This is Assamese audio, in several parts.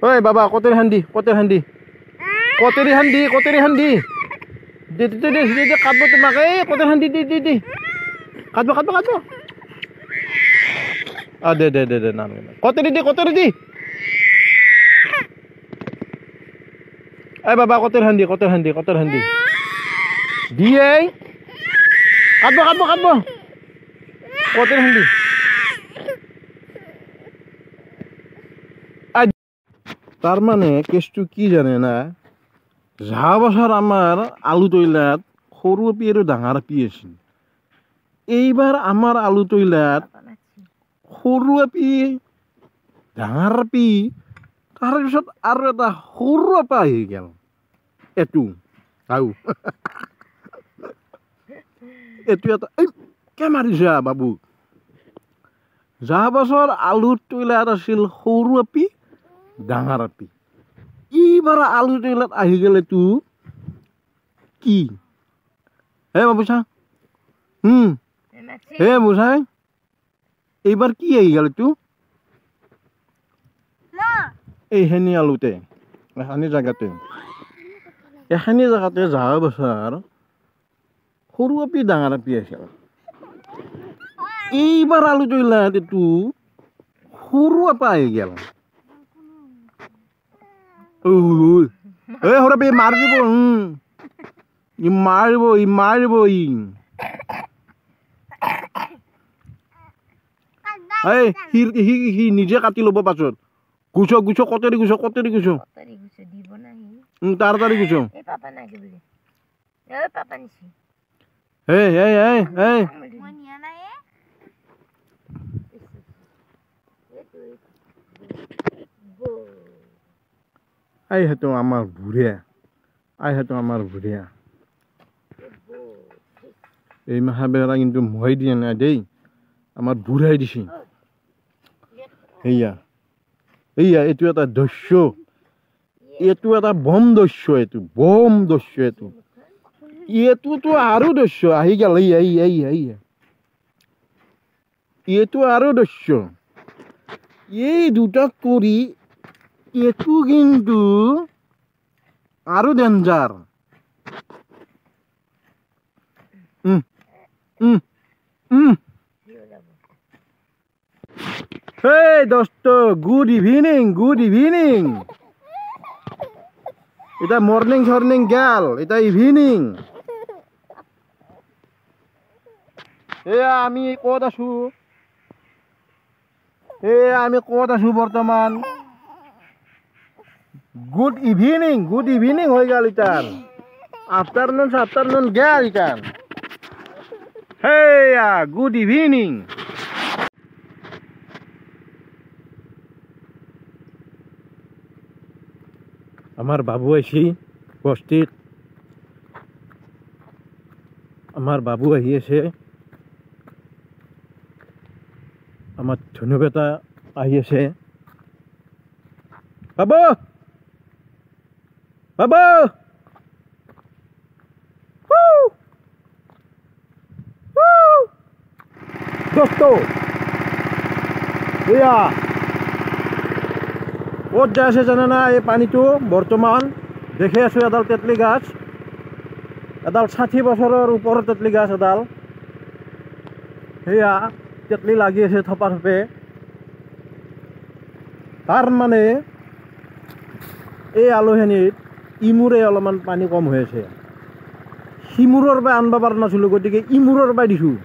ঐ বাবা কতের হান্দি কতেরি হান্দি দে কাটবো তোমাকে এই কতের হান্দি দি কাটবো দে না কতেরি দি এই বাবা কতের হান্দি দিয়ে কাটবো কতের হান্দি তার মানে কেসটু কি জানে না যা বছর আমার আলু তৈলাত সরু পি আর ডাঙৰ পি আছিল এইবাৰ আমাৰ আলু তৈলাত সৰু পি ডাঙৰ পি তাৰপিছত আৰু এটা সৰু পা আহি গেল এটু চাও এটু এটা কে মাৰিছা বাবু যা বছৰ আলু তৈলাত আছিল সৰু পি ডাঙৰ পি এইবাৰ আলু তৈলাত আহি গেলে তু কি হে বাবু চা হে বুঝাই এইবাৰ কি আহি গেল তু এইখানি আলুতে এখানি জায়গাতে যা বছৰ সৰু পি ডাঙৰ পি আছিল এইবাৰ আলু তৈলাত এইটো সৰু পা আহি গেল হরবে মার দিব মারিব হি নিজে কাটি লব পাছত গুছো কতেরি গুছো তাড়াতাড়ি গুছো আই হয়তো আমার বুড়িয়া এই মাহাবেলা কিন্তু মই দিয়া নাই দেই আমার বুড়াই দিছি এইয়া এইটো এটা দস্য এইটো এটা বম দস্য এইটোতো আৰু দস্য আহি গেল এইটো আৰু দস্য এই দুটা কৰি এটু কিন্তু আরো ডেঞ্জার Hey দোস্ত গুড ইভিনিং এটা মর্নিং গেল এটা ইভিনিং আমি কত আছো বর্তমান গুড ইভিনিং হয়ে গেল ইটান আফটারনুন গেল ইটান গুড ইভিনিং আমার বাবু আইছি বস্তিত আহিছে আমার ধনু বেটা আহি আছে বাবু দোস্ত ক'ত যাই আছে জানে না এই পানীটো বৰ্তমান দেখি আছো এডাল তেতলি গাছ এডাল 60 বছৰৰ ওপৰৰ তেতলি গাছ এডাল সেয়া তেতলি লাগি আছে থপা থপে তাৰ মানে এই আলুখিনিত ইমূৰে অলপমান পানী কম হৈ আছে সিমূৰৰ পৰা আনবা পৰা নাছিলোঁ গতিকে ইমূৰৰ পৰা দিছোঁ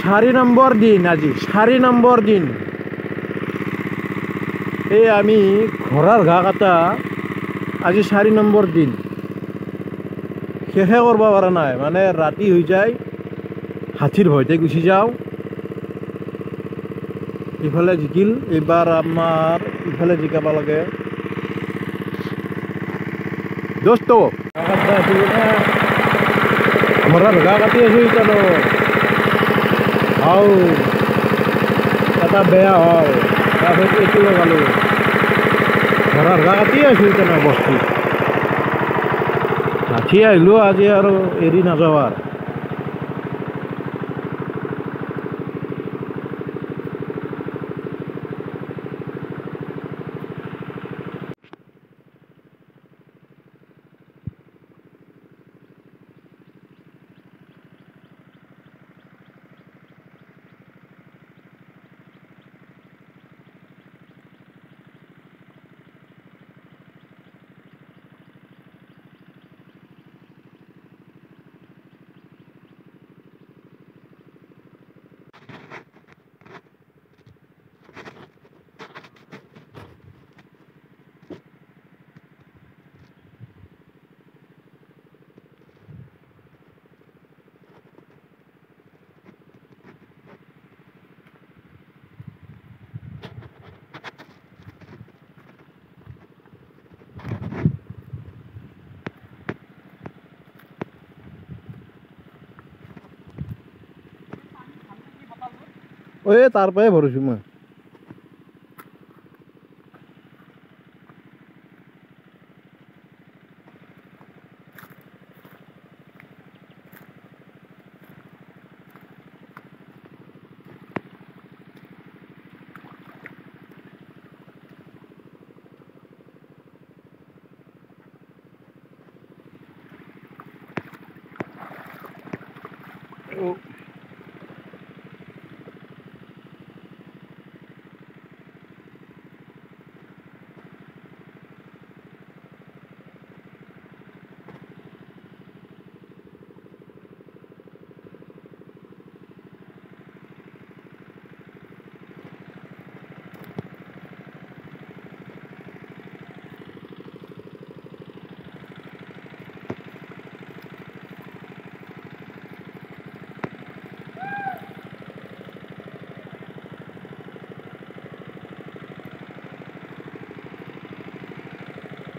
4 নম্বৰ দিন আজি 4 নম্বৰ দিন এই আমি ঘোঁৰাৰ ঘাঁহ কাটা আজি 4 নম্বৰ দিন শেষে কৰিব পৰা নাই মানে ৰাতি হৈ যায় হাতীৰ ভয়তে গুচি যাওঁ ইফালে জিকিল এইবাৰ আমাৰ ইফালে জিকাব লাগে দোস্ত ঘোঁৰাৰ ঘাঁহ কাটি আছোঁ এতিয়া এটা বেয়া হ'ল তাৰপিছত এইটো লগালোঁ ঘোঁৰাৰ ঘাঁহ কাটি আছোঁ এতিয়া বস্তু হাতী আহিলোঁ আজি আৰু এৰি নাযাওঁ আৰু ঐ তাৰ পৰাই ভৰিছোঁ মই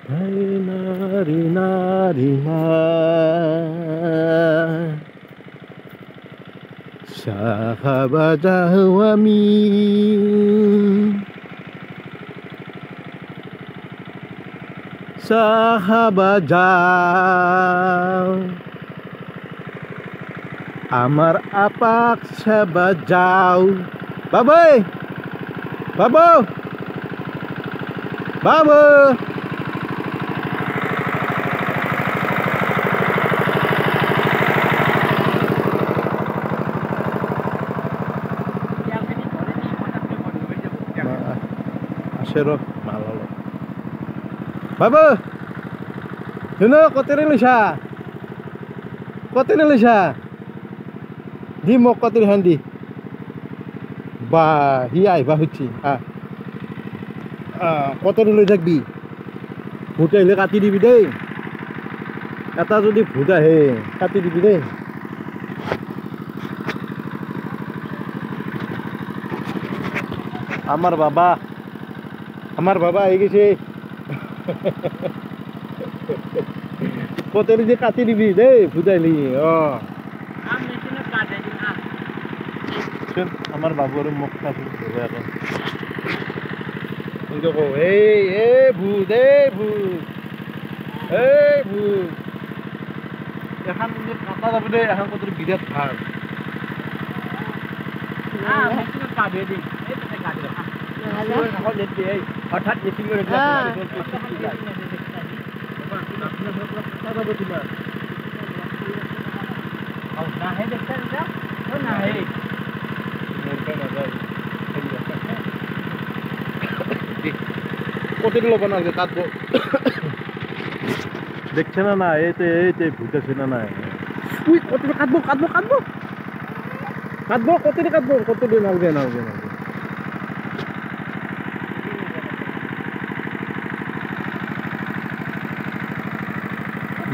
Nari nari na sahabat kami sahabat jauh amar apak sahabat jauh baboy babo babo Sero malolo. Baba. Dino kotir Lisa. Kotir Lisa. Di mo kotir handi. Ba hiai ba huchi. Kotir লৈ থাকবি। ভূত আহিলে কাটি দিবি দেই। এটা যদি ভূত আহে কাটি দিবি দেই। আমার বাবা আই গেছে কতরি যে কাটি দিবি দেই ফুটাইলি আমার বাবুর মুখ কাটি এখন দেখো এই ভূত এখন কাটা যাবে দেই এখন কত বিরাট ভার কাটে দিই হঠাৎ মিটিং করে কতটি লোক না কাটবো দেখছে না না এইতে ভূত আছে না না কতটি কাটবো কতটি নালবে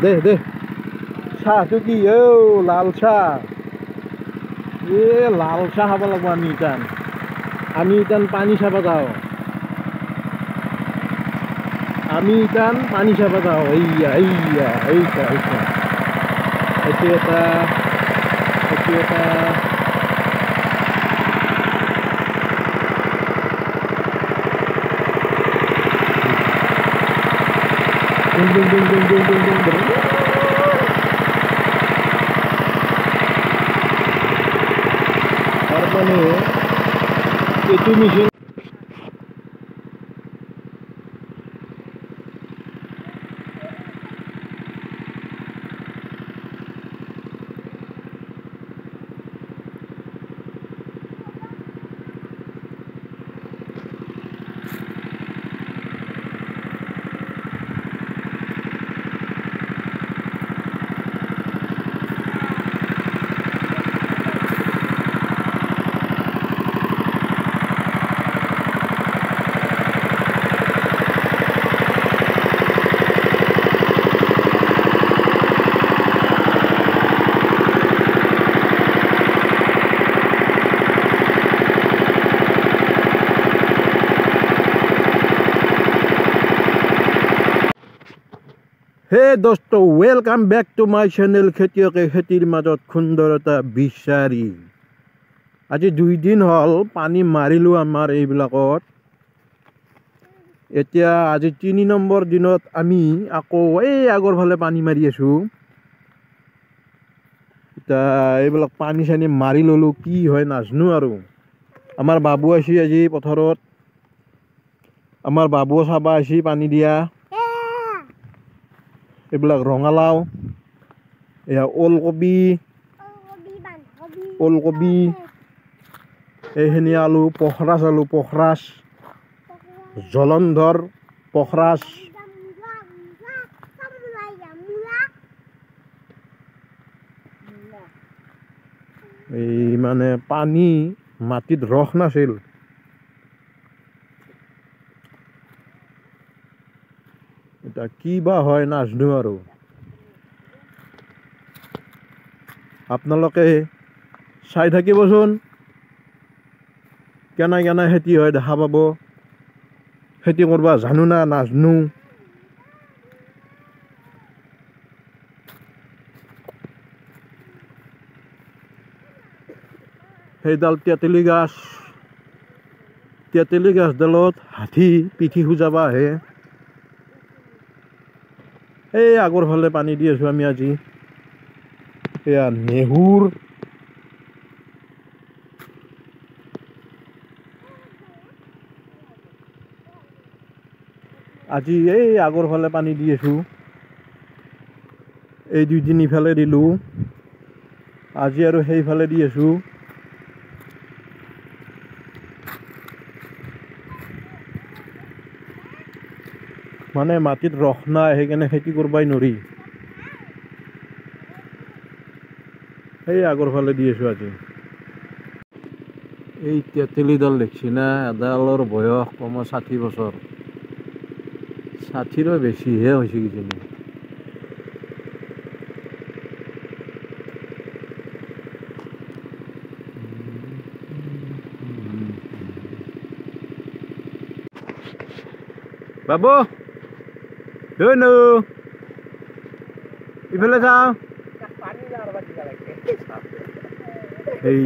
দে চাহ তো কি লাল চাহ লাল চাহ খাব লাগব আমি ইটান পানী চাব যাওঁ এইয়া এইটা এইটো এটা মানে এইটো মেচিন হে দোস্ত welcome back to my channel খেতিয়কে খেতির মাজত সুন্দৰতা বিচাৰি আজি 2 দিন হ'ল পানী মাৰিলোঁ আমাৰ এইবিলাকত। এতিয়া আজি 3 নম্বৰ দিনত আমি আকৌ এই আগৰ ফালে পানী মাৰি আছোঁ। এতিয়া এইবিলাক পানী চানী মাৰি ল'লোঁ, কি হয় নাজানো আৰু। আমাৰ বাবু আহিছে আজি পথাৰত, আমাৰ বাবুও চাবা আহিছে পানী দিয়া। এইবিলাক ৰঙালাও, এয়া ওলকবি, এইখিনি আলু, পখৰাছ, জলন্ধৰ পখৰাছ। এই মানে পানী মাটিত ৰস নাছিল। এটা কি বা হয় নাজানো আৰু। আপোনালোকে চাই থাকিবচোন, কেনে কেনে খেতি হয় দেখা পাব। খেতি কৰিব জানো না নাজানো। সেইডাল তেঁতেলী গাছডালত হাতী পিঠি খুজাব আহে। এই আগৰ ফালে পানী দি আছোঁ আমি আজি। এয়া নেহুৰ, আজি এই আগৰ ফালে পানী দি আছোঁ। এই 2 দিন ইফালে দিলোঁ, আজি আৰু সেইফালে দি আছোঁ। মানে মাটিত ৰস নাই, সেইকাৰণে খেতি কৰিবই নোৱাৰি। সেই আগৰ ফালে দি আছোঁ আজি। এই তেঁতেলীডাল দেখছি না, এডালৰ বয়স কমেও 60 বছৰ, 60ৰো বেছিহে হৈছে কিজানি। বাবু ইফালে যাওঁ। এই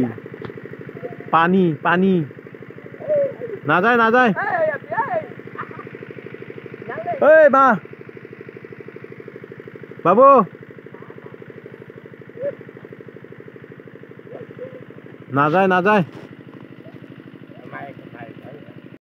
পানী নাযায়। এই বাবু নাযায়।